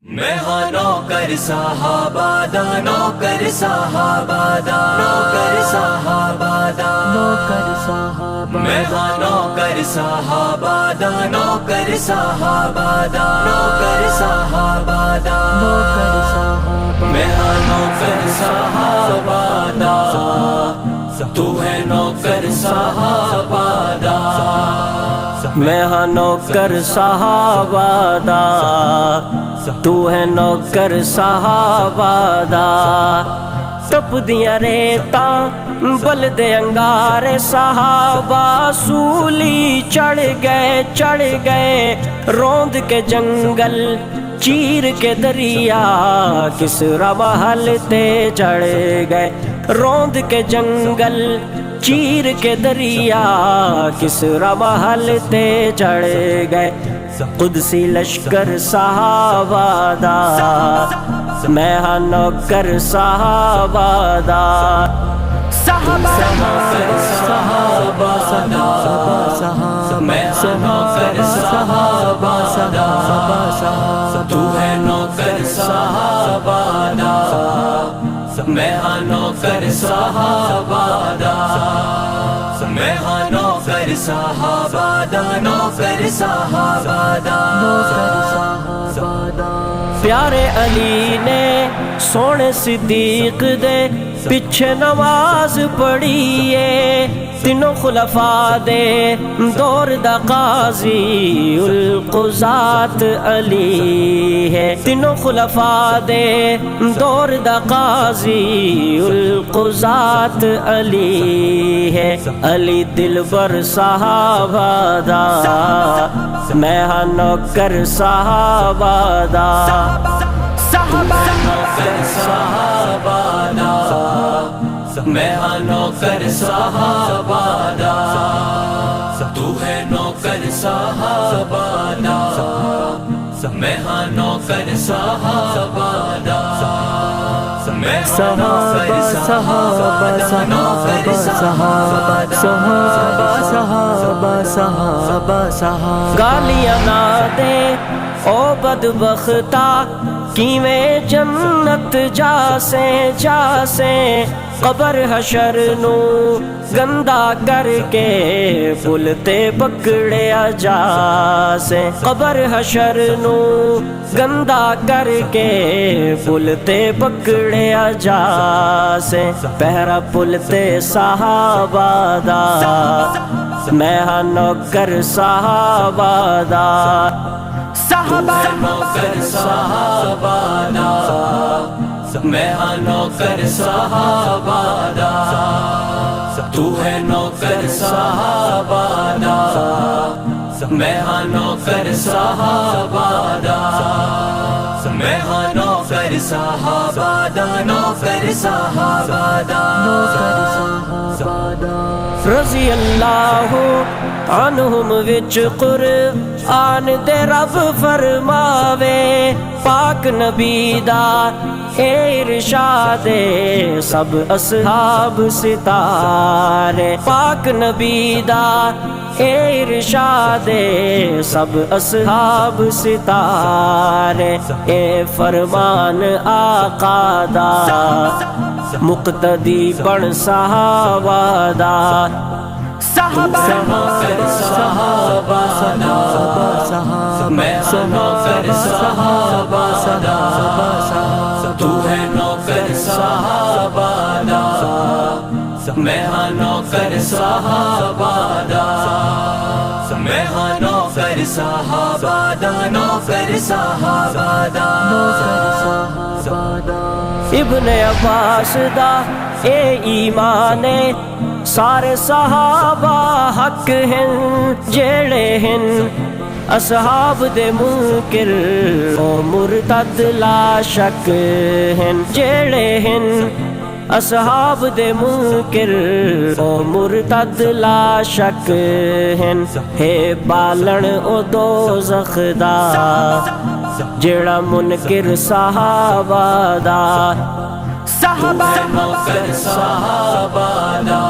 میں ہاں نوکر صحابہ دا، نوکر صحابہ دا، نوکر صحابہ دا، نوکر صحابہ، میں ہاں نوکر صحابہ دا، نوکر صحابہ دا، نوکر صحابہ دا، نوکر صحابہ، میں ہاں نوکر صحابہ دا، تو ہے نوکر صحابہ دا، میں ہاں نوکر صحابہ دا، تو ہے نوکر صحابہ دا۔ تپ دیاں ریتاں بلدے انگارے صحابہ سولی چڑھ گئے روند کے جنگل چیر کے دریا کسرا محل تے چڑھ گئے، روند کے جنگل چیر کے دریا کسرا محل تے چڑھ گئے۔ قدسی لشکر صحابہ دا، میں ہاں نوکر صحابہ دا، صحابہ صحابہ دا، میں ہاں نوکر صحابہ دا، تو ہے نوکر صحابہ دا، میں ہاں نوکر صحابہ دا، میں ہاں نوکر صحابہ دا، نوکر صحابہ دا، نوکر صحابہ دا۔ پیارے علی نے سونے صدیق دے پیچھے نماز پڑھی ہے، تینوں خلفاء دے دور دا قاضی القضات علی ہے، تینوں خلفاء دے دور دا قاضی القضات علی ہے۔ علی دلبر صحابہ دا، میں ہاں نوکر صحابہ دا، صحابہ نوکر صحابہ دا، میں ہاں نوکر صحابہ دا، تو ہے نوکر صحابہ دا، میں ہاں نوکر صحابہ دا، میں ہاں نوکر صحابہ دا، نوکر صحابہ دا، صحابہ گالیاں نہ دے او بدبختہ کیویں جنت جاسے قبر حشر نو گندا کر کے پل تے پکڑیا جاسے، قبر حشر نو گندا کر کے پل تے پکڑیا جاسے۔ پہرا پل تے صحابہ دا، میں ہاں نوکر صحابہ دا، صحابہ نوکر صحابہ دا، میں ہاں نوکر صحابہ دا، تو ہے نوکر صحابہ دا، میں ہاں نوکر صحابہ دا، میں ہاں نوکر صحابہ دا، نوکر صحابہ دا، نوکر صحابہ دا۔ رضی اللہ عنہم وچ قرآن دے رب فرماوے، پاک نبی دا اے ارشاد سب اصحاب ستارے، پاک نبی دا اے ارشاد سب اصحاب ستارے، اے فرمان آقا دا مقتدی بن صحابہ دا، صحابہ نوکر صحابہ دا، میں ہاں نوکر صحابہ دا، تو ہے نوکر صحابہ دا، میں ہاں نوکر صحابہ دا، میں ہاں نوکر صحابہ دا، نوکر صحابہ دا، نوکر صحابہ دا۔ ابن عباس دا اے ایمان سارے صحابہ حق ہیں جیڑے ہیں اصحاب دے منکر او مرتد لا شک ہیں، جیڑے ہیں اصحاب دے منکر او مرتد لا شک ہیں، ہے بالن او دوزخ دا جیڑا منکر صحابہ دا، صحابہ نوکر صحابہ دا،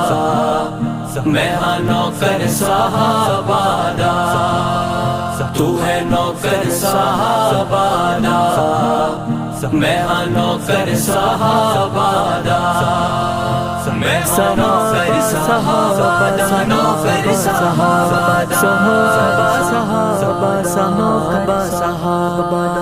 میں ہاں نوکر صحابہ دا، تو ہے نوکر صحابہ دا، میں ہاں نوکر صحابہ دا میں ہاں نوکر صحابہ دا نوکر صحابہ دا صحابہ صحابہ صحابہ صحابہ